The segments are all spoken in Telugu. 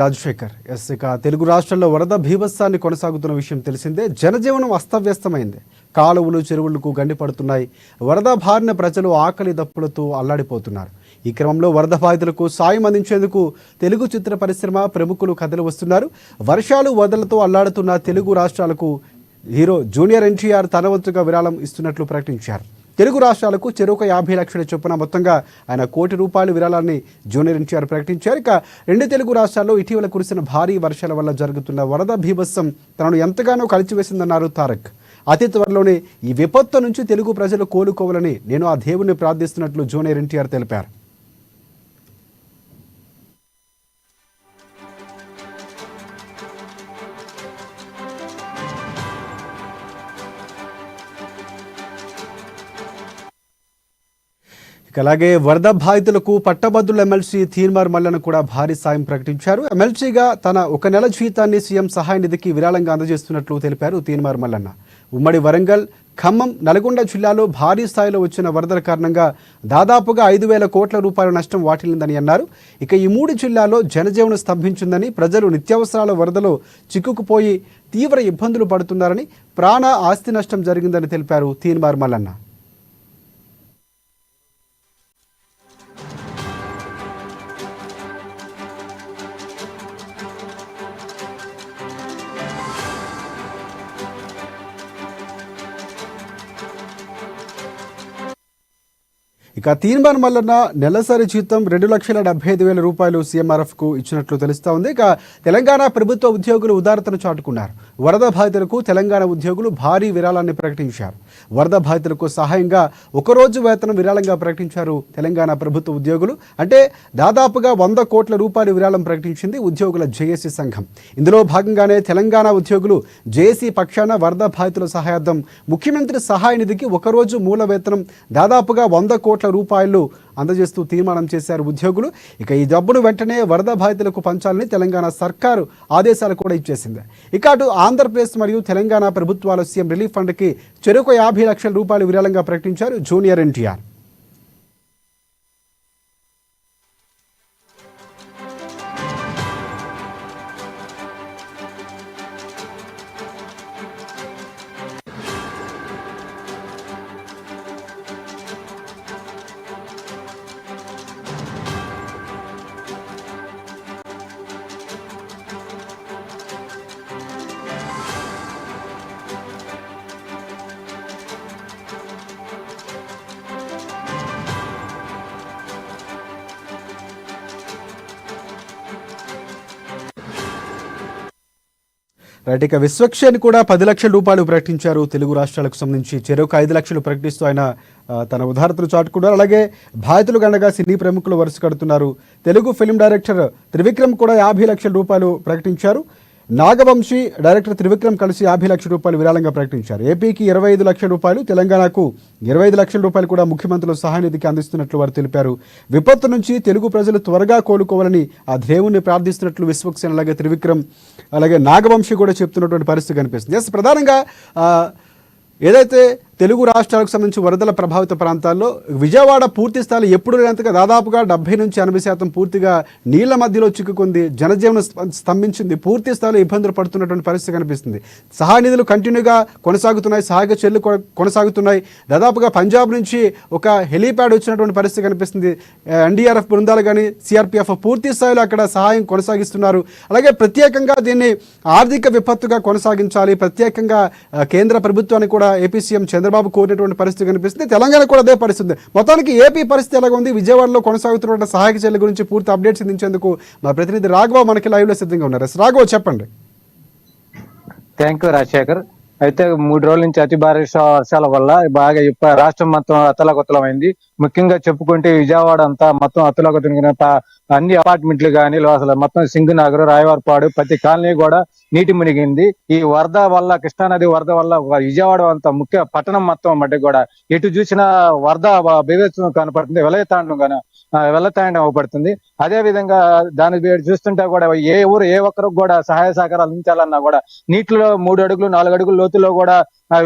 రాజశేఖర్ ఇక తెలుగు రాష్ట్రాల్లో వరద భీభత్సాన్ని కొనసాగుతున్న విషయం తెలిసిందే. జనజీవనం అస్తవ్యస్తమైంది. కాలువలు చెరువులకు గండిపడుతున్నాయి. వరద బారిన ప్రజలు ఆకలి దప్పులతో అల్లాడిపోతున్నారు. ఈ క్రమంలో వరద బాధితులకు సాయం అందించేందుకు తెలుగు చిత్ర పరిశ్రమ ప్రముఖులు కథలు వస్తున్నారు. వర్షాలు వరదలతో అల్లాడుతున్న తెలుగు రాష్ట్రాలకు హీరో జూనియర్ ఎన్టీఆర్ తన వంతుగా విరాళం ఇస్తున్నట్లు ప్రకటించారు. తెలుగు రాష్ట్రాలకు చెరొక 50 లక్షల చొప్పున మొత్తంగా ఆయన ₹1 కోటి విరాళాన్ని జూనియర్ ఎన్టీఆర్ ప్రకటించారు. ఇక 2 తెలుగు రాష్ట్రాల్లో ఇటీవల కురిసిన భారీ వర్షాల వల్ల జరుగుతున్న వరద భీభత్సం తనను ఎంతగానో కలిచివేసిందన్నారు తారక్. అతి త్వరలోనే ఈ విపత్తు నుంచి తెలుగు ప్రజలు కోలుకోవాలని నేను ఆ దేవుణ్ణి ప్రార్థిస్తున్నట్లు జూనియర్ ఎన్టీఆర్ తెలిపారు. అలాగే వరద బాధితులకు పట్టభద్రుల ఎమ్మెల్సీ తీన్మార్ మల్లన్న కూడా భారీ సాయం ప్రకటించారు. ఎమ్మెల్సీగా తన 1 నెల జీతాన్ని సీఎం సహాయ నిధికి విరాళంగా అందజేస్తున్నట్లు తెలిపారు తీన్మార్ మల్లన్న. ఉమ్మడి వరంగల్, ఖమ్మం, నల్గొండ జిల్లాలో భారీ స్థాయిలో వచ్చిన వరదల కారణంగా దాదాపుగా ₹5,000 కోట్ల నష్టం వాటిల్లిందని అన్నారు. ఇక ఈ 3 జిల్లాల్లో జనజీవనం స్తంభించిందని, ప్రజలు నిత్యావసరాల వరదలో చిక్కుకుపోయి తీవ్ర ఇబ్బందులు పడుతున్నారని, ప్రాణ ఆస్తి నష్టం జరిగిందని తెలిపారు తీన్మార్ మల్లన్న. ఇక తీన్మార్ మల్లన్న నెలసరి జీతం ₹2,75,000 సీఎంఆర్ఎఫ్కు ఇచ్చినట్లు తెలుస్తా ఉంది. ఇక తెలంగాణ ప్రభుత్వ ఉద్యోగులు ఉదారతను చాటుకున్నారు. వరద బాధితులకు తెలంగాణ ఉద్యోగులు భారీ విరాళాన్ని ప్రకటించారు. వరద బాధితులకు సహాయంగా 1 రోజు వేతనం విరాళంగా ప్రకటించారు తెలంగాణ ప్రభుత్వ ఉద్యోగులు. అంటే దాదాపుగా ₹100 కోట్ల విరాళం ప్రకటించింది ఉద్యోగుల జేఏసీ సంఘం. ఇందులో భాగంగానే తెలంగాణ ఉద్యోగులు జేఏసీ పక్షాన వరద బాధితుల సహాయార్థం ముఖ్యమంత్రి సహాయ నిధికి 1 రోజు మూల వేతనం దాదాపుగా ₹100 కోట్ల అందజేస్తూ తీర్మానం చేశారు ఉద్యోగులు. ఇక ఈ డబ్బును వెంటనే వరద బాధితులకు పంచాలని తెలంగాణ సర్కారు ఆదేశాలు కూడా ఇచ్చేసింది. ఇక అటు ఆంధ్రప్రదేశ్ మరియు తెలంగాణ ప్రభుత్వాల సీఎం రిలీఫ్ ఫండ్కి చెరొక ₹50 లక్షల విరాళంగా ప్రకటించారు జూనియర్ ఎన్టీఆర్. రైట్, ఇక విశ్వక్షేణ్ కూడా ₹10 లక్షలు ప్రకటించారు. తెలుగు రాష్ట్రాలకు సంబంధించి చెరొక 5 లక్షలు ప్రకటిస్తూ ఆయన తన ఉదారతను చాటుకున్నారు. అలాగే బాధితులు గండగా సినీ ప్రముఖులు వరుస కడుతున్నారు. తెలుగు ఫిల్మ్ డైరెక్టర్ త్రివిక్రమ్ కూడా ₹50 లక్షలు ప్రకటించారు. నాగవంశీ, డైరెక్టర్ త్రివిక్రమ్ కలిసి ₹50 లక్షల విరాళంగా ప్రకటించారు. ఏపీకి ₹25 లక్షలు, తెలంగాణకు ₹25 లక్షల కూడా ముఖ్యమంత్రులు సహాయ నిధికి అందిస్తున్నట్లు వారు తెలిపారు. విపత్తు నుంచి తెలుగు ప్రజలు త్వరగా కోలుకోవాలని ఆ దేవుణ్ణి ప్రార్థిస్తున్నట్లు విశ్వక్సేన్, అలాగే త్రివిక్రమ్, అలాగే నాగవంశీ కూడా చెప్తున్నటువంటి పరిస్థితి కనిపిస్తుంది. ప్రధానంగా ఏదైతే తెలుగు రాష్ట్రాలకు సంబంధించి వరదల ప్రభావిత ప్రాంతాల్లో విజయవాడ పూర్తి స్థాయిలో ఎప్పుడు లేనంతగా దాదాపుగా 70 నుంచి 80% పూర్తిగా నీళ్ల మధ్యలో చిక్కుకుంది. జనజీవనం స్తంభించింది. పూర్తి స్థాయిలో ఇబ్బందులు పడుతున్నటువంటి పరిస్థితి కనిపిస్తుంది. సహాయ నిధులు కంటిన్యూగా కొనసాగుతున్నాయి. సహాయక చర్యలు కొనసాగుతున్నాయి. దాదాపుగా పంజాబ్ నుంచి ఒక హెలీప్యాడ్ వచ్చినటువంటి పరిస్థితి కనిపిస్తుంది. ఎన్డీఆర్ఎఫ్ బృందాలు కానీ సిఆర్పీఎఫ్ పూర్తి స్థాయిలో అక్కడ సహాయం కొనసాగిస్తున్నారు. అలాగే ప్రత్యేకంగా దీన్ని ఆర్థిక విపత్తుగా కొనసాగించాలి, ప్రత్యేకంగా కేంద్ర ప్రభుత్వాన్ని కూడా ఏపీ సీఎం చంద్రబాబు కోరినటువంటి పరిస్థితి కనిపిస్తుంది. తెలంగాణ కూడా అదే పరిస్థితి. మొత్తానికి ఏపీ పరిస్థితి ఎలాగ ఉంది, విజయవాడలో కొనసాగుతున్న సహాయక చర్యల గురించి పూర్తి అప్డేట్స్ అందించేందుకు మా ప్రతినిధి రాఘవ మనకి లైవ్ లో సిద్ధంగా ఉన్నారు. రాఘవ, చెప్పండి. Thank you Rajasekhar. అయితే 3 రోజుల నుంచి అతి భారీ వర్షాల వల్ల బాగా రాష్ట్రం మొత్తం అతలకుతలమైంది. ముఖ్యంగా చెప్పుకుంటే విజయవాడ అంతా మొత్తం అతలకుతల అన్ని అపార్ట్మెంట్లు కానీ అసలు మొత్తం సింగునగర్, రాయవారపాడు ప్రతి కాలనీ కూడా నీటి మునిగింది. ఈ వరద వల్ల, కృష్ణానది వరద వల్ల విజయవాడ అంత ముఖ్య పట్టణం మొత్తం మట్టి కూడా ఎటు చూసినా వరద బీభత్సం కనపడుతుంది, వెల్లతాండం అవపడుతుంది. అదే విధంగా దాని చూస్తుంటే కూడా ఏ ఊరు ఏ ఒక్కరికి కూడా సహాయ సహకారాలు అందించాలన్నా కూడా నీటిలో 3 అడుగులు 4 అడుగుల లోతులో కూడా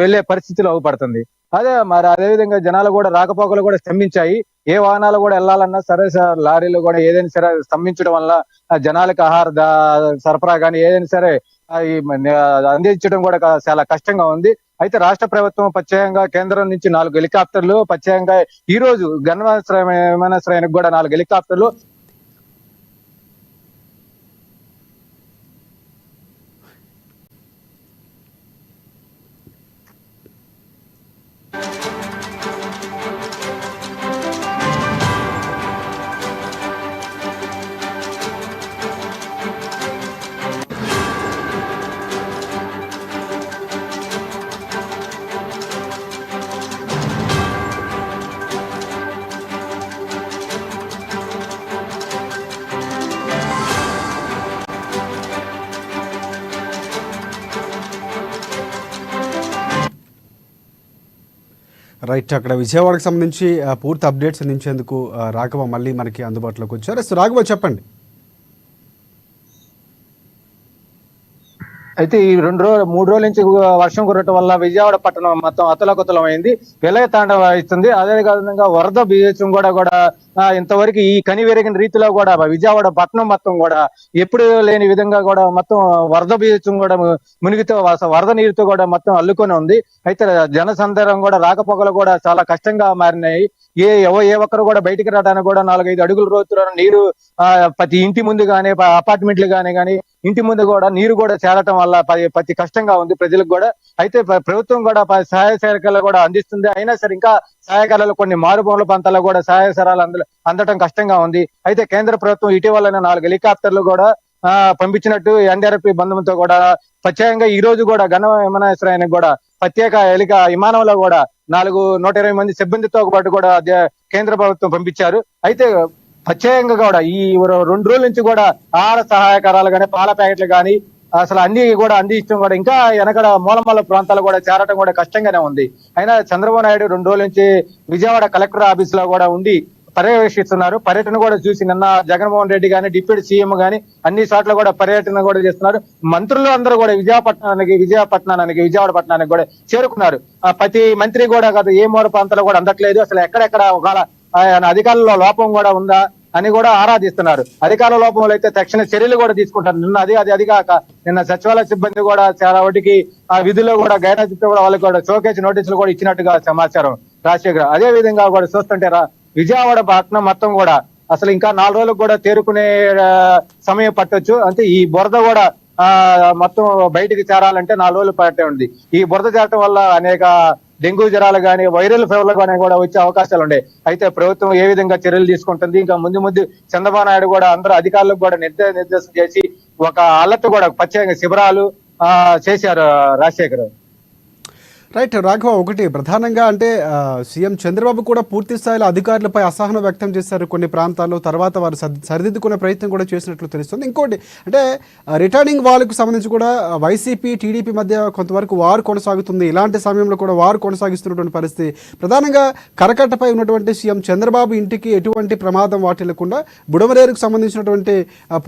వెళ్లే పరిస్థితిలో అవపడుతుంది. అదే మరి అదే విధంగా జనాలు కూడా రాకపోకలు కూడా స్తంభించాయి. ఏ వాహనాలు కూడా వెళ్ళాలన్నా సరే సార్, లారీలు కూడా ఏదైనా సరే స్తంభించడం వల్ల జనాలకు ఆహార సరఫరా కానీ ఏదైనా సరే అందించడం కూడా చాలా కష్టంగా ఉంది. అయితే రాష్ట్ర ప్రభుత్వం ప్రత్యేకంగా కేంద్రం నుంచి 4 హెలికాప్టర్లు, ప్రత్యేకంగా ఈ రోజు విమానాశ్రయానికి కూడా 4 హెలికాప్టర్లు రైట్, అక్కడ విజయవాడకు సంబంధించి పూర్తి అప్డేట్స్ అందించేందుకు రాఘవ మళ్ళీ మనకి అందుబాటులోకి వచ్చారు. సో రాఘవ చెప్పండి. అయితే ఈ 3 రోజుల నుంచి వర్షం కురవటం వల్ల విజయవాడ పట్టణం మొత్తం అతలకుతలం అయింది, విలయ తాండవం ఇస్తుంది. అదే విధంగా వరద బీచం కూడా ఇంతవరకు ఈ కనివెరిగిన రీతిలో కూడా విజయవాడ పట్టణం మొత్తం కూడా ఎప్పుడు లేని విధంగా కూడా మొత్తం వరద బీచం కూడా మునిగితో వరద నీరుతో కూడా మొత్తం అల్లుకొని ఉంది. అయితే జనసందర్భం కూడా రాకపోకలు కూడా చాలా కష్టంగా మారినాయి. ఏ ఒక్కరు కూడా బయటికి రావడానికి కూడా 4-5 అడుగుల రోజుల్లో నీరు ప్రతి ఇంటి ముందు కానీ అపార్ట్మెంట్లు కానీ ఇంటి ముందు కూడా నీరు కూడా చేరటం వల్ల ప్రతి కష్టంగా ఉంది ప్రజలకు కూడా. అయితే ప్రభుత్వం కూడా సహాయ సహకారాలు కూడా అందిస్తుంది. అయినా సరే ఇంకా సహాయకారాలు కొన్ని మారుమూల ప్రాంతాల్లో కూడా సహాయ సహాయాలు అందటం కష్టంగా ఉంది. అయితే కేంద్ర ప్రభుత్వం ఇటీవల 4 హెలికాప్టర్లు కూడా పంపించినట్టు ఎన్డీఆర్ఎఫ్ బంధువులతో కూడా ప్రత్యేకంగా ఈ రోజు కూడా విమానాశ్రయానికి కూడా ప్రత్యేక విమానంలో కూడా 120 మంది సిబ్బందితో పాటు కూడా కేంద్ర ప్రభుత్వం పంపించారు. అయితే ప్రత్యేకంగా కూడా ఈ 2 రోజుల నుంచి కూడా ఆహార సహాయకారాలు కానీ పాల ప్యాకెట్లు కానీ అసలు అన్ని కూడా అందించడం కూడా ఇంకా వెనకడ మూలమల్ల ప్రాంతాలు కూడా చేరటం కూడా కష్టంగానే ఉంది. అయినా చంద్రబాబు నాయుడు 2 రోజుల నుంచి విజయవాడ కలెక్టర్ ఆఫీస్ లో కూడా ఉండి పర్యవేక్షిస్తున్నారు. పర్యటన కూడా చూసి నిన్న జగన్మోహన్ రెడ్డి గాని డిప్యూటీ సీఎం గాని అన్ని చోట్ల కూడా పర్యటన కూడా చేస్తున్నారు. మంత్రులు అందరూ కూడా విజయవాడ పట్టణానికి కూడా చేరుకున్నారు. ప్రతి మంత్రి కూడా ఏ మూల ప్రాంతాలు కూడా అందట్లేదు. అసలు ఎక్కడెక్కడ ఒకవేళ అధికారుల లోపం కూడా ఉందా అని కూడా ఆరాధిస్తున్నారు. అధికారుల లోపంలో అయితే తక్షణ చర్యలు కూడా తీసుకుంటారు. అది కాక నిన్న సచివాలయ సిబ్బంది కూడా చాలా వాటికి ఆ విధుల్లో కూడా గైడెన్స్ కూడా వాళ్ళకి కూడా షోకేజ్ నోటీసులు కూడా ఇచ్చినట్టుగా సమాచారం. రాజశేఖర్ అదే విధంగా కూడా చూస్తుంటే విజయవాడ పట్టణం మొత్తం కూడా అసలు ఇంకా 4 రోజులకు కూడా తేరుకునే సమయం పట్టొచ్చు. అంటే ఈ బురద కూడా మొత్తం బయటికి చేరాలంటే 4 రోజులు పట్టే ఉంది. ఈ బురద చేరటం వల్ల అనేక డెంగ్యూ జ్వరాలు కానీ వైరల్ ఫీవర్లు కానీ కూడా వచ్చే అవకాశాలు ఉన్నాయి. అయితే ప్రభుత్వం ఏ విధంగా చర్యలు తీసుకుంటుంది, ఇంకా ముందు చంద్రబాబు నాయుడు కూడా అందరూ అధికారులకు కూడా నిర్దేశం చేసి ఒక అలర్ట్ కూడా ప్రత్యేక శిబిరాలు చేశారు. రాజశేఖర్ రైట్ రాఘవ, ఒకటి ప్రధానంగా అంటే సీఎం చంద్రబాబు కూడా పూర్తి స్థాయిలో అధికారులపై అసహనం వ్యక్తం చేశారు కొన్ని ప్రాంతాల్లో. తర్వాత వారు సరిదిద్దుకునే ప్రయత్నం కూడా చేసినట్లు తెలుస్తుంది. ఇంకోటి అంటే రిటర్నింగ్ వాళ్ళకు సంబంధించి కూడా వైసీపీ టీడీపీ మధ్య కొంతవరకు వారు కొనసాగుతుంది. ఇలాంటి సమయంలో కూడా వారు కొనసాగిస్తున్నటువంటి పరిస్థితి. ప్రధానంగా కరకట్టపై ఉన్నటువంటి సీఎం చంద్రబాబు ఇంటికి ఎటువంటి ప్రమాదం వాటిల్లకుండా బుడమరేరుకు సంబంధించినటువంటి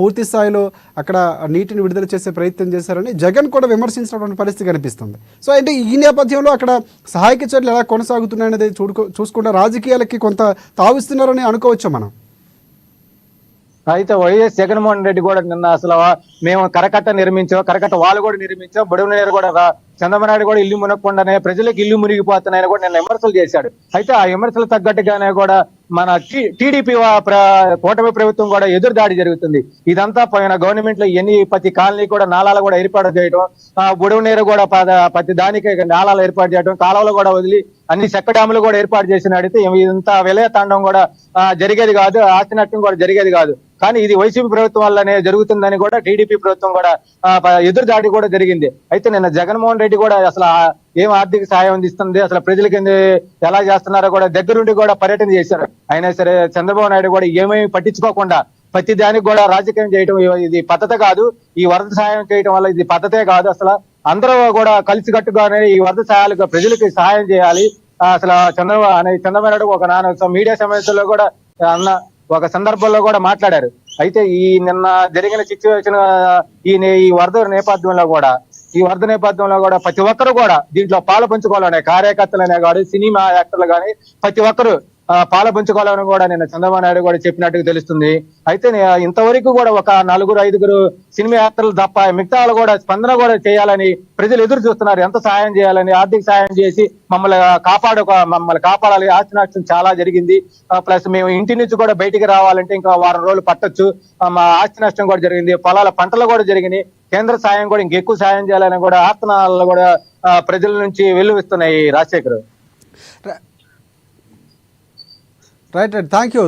పూర్తి స్థాయిలో అక్కడ నీటిని విడుదల చేసే ప్రయత్నం చేశారని జగన్ కూడా విమర్శించినటువంటి పరిస్థితి కనిపిస్తుంది. సో అంటే ఈ నేపథ్యం అక్కడ సహాయక చర్యలు ఎలా కొనసాగుతున్నాయనేది చూసుకుంటే రాజకీయాలకి కొంత తావిస్తున్నారని అనుకోవచ్చు మనం. అయితే వైఎస్ జగన్మోహన్ రెడ్డి కూడా నిన్న అసలు మేము కరకట్ట వాళ్ళు కూడా నిర్మించాం, బుడమనేరు కూడా చంద్రబాబు నాయుడు కూడా ఇల్లు మునగకుండానే ప్రజలకు ఇల్లు మునిగిపోతున్నాయని కూడా నిన్న విమర్శలు చేశాడు. అయితే ఆ విమర్శలు తగ్గట్టుగానే కూడా మన టీడీపీ కూటమి ప్రభుత్వం కూడా ఎదురుదాడి జరుగుతుంది. ఇదంతా పోయిన గవర్నమెంట్ లో ప్రతి కాలనీ కూడా నాలాలు కూడా ఏర్పాటు చేయడం, బుడమనేరు కూడా ప్రతి దానికి నాలాలు ఏర్పాటు చేయడం, కాలువలు కూడా వదిలి అన్ని చెక్క డ్యాములు కూడా ఏర్పాటు చేసిన అడిగితే ఇంత విలయ తాండం కూడా జరిగేది కాదు, ఆస్తి నష్టం కూడా జరిగేది కాదు. కానీ ఇది వైసీపీ ప్రభుత్వం వల్లనే జరుగుతుందని కూడా టీడీపీ ప్రభుత్వం కూడా ఎదురుదాడి కూడా జరిగింది. అయితే నిన్న జగన్మోహన్ రెడ్డి కూడా అసలు ఏం ఆర్థిక సహాయం అందిస్తుంది, అసలు ప్రజలకి ఎలా చేస్తున్నారో కూడా దగ్గరుండి కూడా పర్యటన చేశారు. అయినా సరే చంద్రబాబు నాయుడు కూడా ఏమేమి పట్టించుకోకుండా ప్రతి దానికి కూడా రాజకీయం చేయడం ఇది పద్ధతి కాదు, ఈ వరద సహాయం చేయడం వల్ల ఇది పద్ధతే కాదు, అసలు అందరూ కూడా కలిసికట్టుగానే ఈ వరద సహాయాలు ప్రజలకి సహాయం చేయాలి. అసలు చంద్రబాబు నాయుడు ఒక మీడియా సమావేశంలో కూడా ఒక సందర్భంలో కూడా మాట్లాడారు. అయితే ఈ నిన్న జరిగిన సిచ్యువేషన్ ఈ వరద నేపథ్యంలో కూడా ఈ వరద నేపథ్యంలో కూడా ప్రతి ఒక్కరు కూడా దీంట్లో పాలు పంచుకోవాలనే కార్యకర్తలనే కాదు, సినిమా యాక్టర్లు కానీ ప్రతి ఒక్కరు పాలు పంచుకోవాలని కూడా నిన్న చంద్రబాబు నాయుడు కూడా చెప్పినట్టుగా తెలుస్తుంది. అయితే ఇంతవరకు కూడా ఒక 4-5 సినిమా యాక్టర్లు తప్ప మిగతా వాళ్ళు కూడా స్పందన కూడా చేయాలని ప్రజలు ఎదురు చూస్తున్నారు. ఎంత సహాయం చేయాలని, ఆర్థిక సహాయం చేసి మమ్మల్ని కాపాడాలి. ఆస్తి నష్టం చాలా జరిగింది, ప్లస్ మేము ఇంటి నుంచి కూడా బయటికి రావాలంటే ఇంకా వారం రోజులు పట్టొచ్చు. మా ఆస్తి నష్టం కూడా జరిగింది, పొలాల పంటలు కూడా జరిగినాయి. కేంద్ర సాయం కూడా ఇంకెక్కువ సాయం చేయాలని కూడా ఆర్తనాలు కూడా ప్రజల నుంచి వెల్లువిస్తున్నాయి. Rajasekhar right thank you.